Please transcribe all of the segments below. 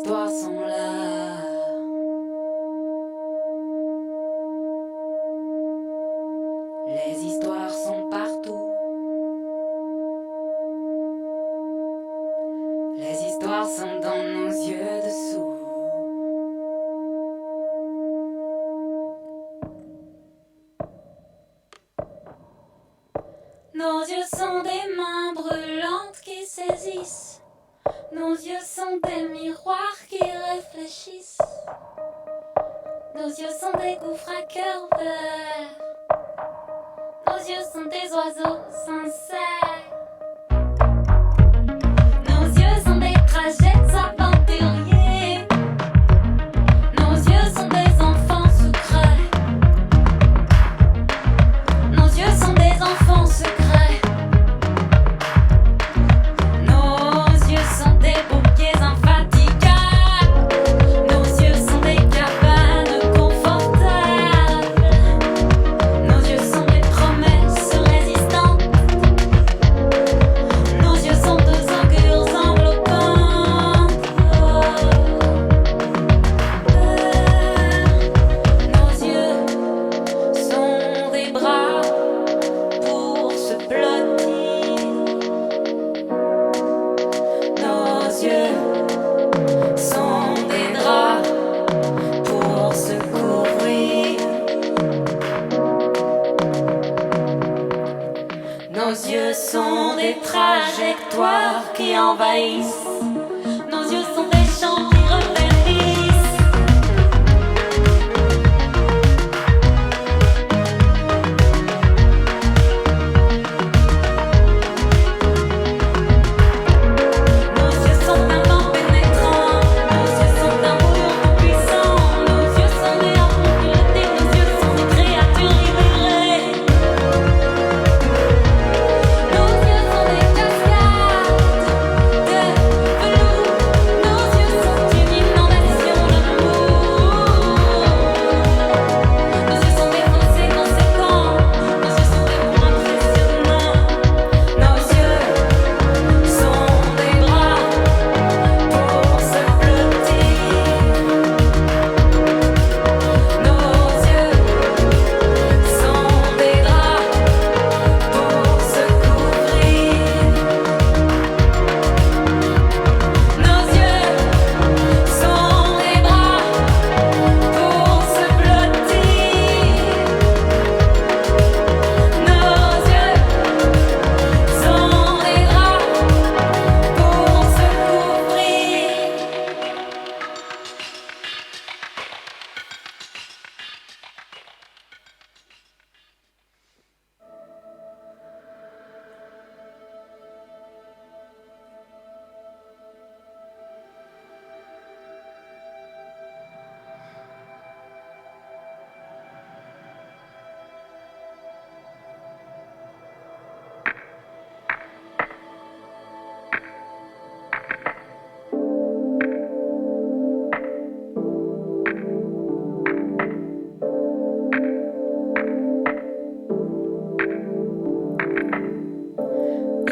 histoires sont là. Les histoires sont partout. Les histoires sont dans nos yeux dessous. Nos yeux sont des mains brûlantes qui saisissent. Nos yeux sont des miroirs qui réfléchissent. Nos yeux sont des gouffres à cœur vert. Nos yeux sont des oiseaux sincères. Nos yeux sont des trajets aventuriers. Nos yeux sont des enfants secrets. Nos yeux sont des enfants secrets. Nos yeux sont des bouquets infatigables. Nos yeux sont des cabanes confortables. Nos yeux sont des promesses résistantes. Nos yeux sont deux augures enveloppantes. Nos yeux sont des bras pour se blottir. Nos yeux sont des draps pour se couvrir. Nos yeux sont des trajectoires qui envahissent. Nos yeux sont des champs qui repérissent. Nos yeux sont un vent pénétrant. Nos yeux sont un bouillon tout puissant. Nos yeux sont des harpons pilotés. Nos yeux sont des créatures libérées. Nos yeux sont des cascades de velours. Nos yeux sont une inondation d'amour. Nos yeux sont des fossés conséquents. Nos yeux sont des points impressionnants. Nos yeux sont des bras pour se blottir. Nos yeux sont des draps pour se couvrir. Nos yeux sont des bras pour se blottir. Nos yeux sont des draps pour se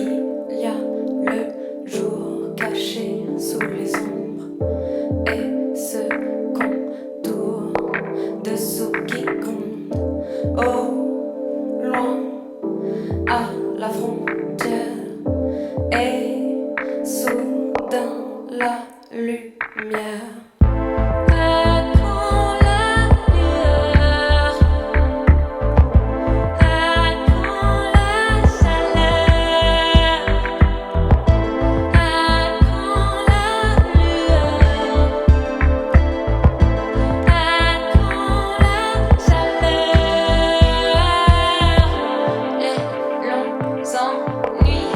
Il y a le jour caché sous les ombres et ce contour dessous qui compte au loin à la frontière et soudain la lumière. Quand la lueur, quand la chaleur, quand la lueur, quand la chaleur, les longs ennuis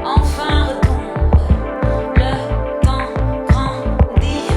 enfin retombent. Le temps grandit.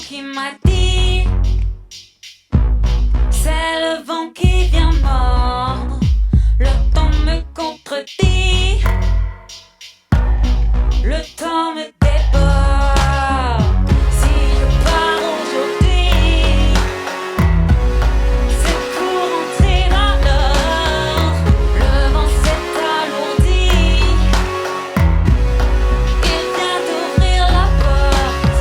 Qui m'a dit, c'est le vent qui vient mordre, le temps me contredit, le temps me déborde. Si je pars aujourd'hui, c'est pour entrer dans l'ordre, le vent s'est alourdi, il vient d'ouvrir la porte.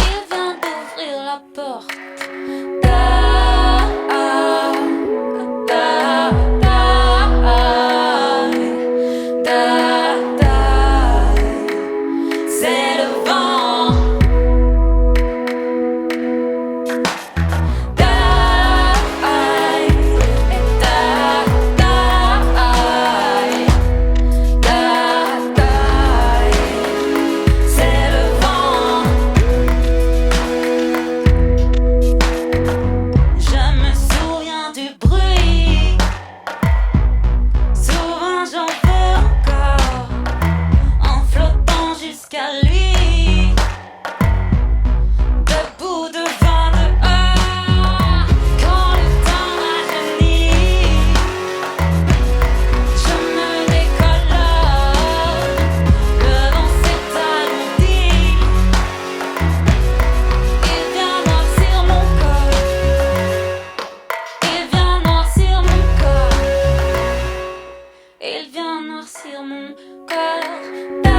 Il vient d'ouvrir la porte. Da, da, da, da. et il vient noircir mon corps.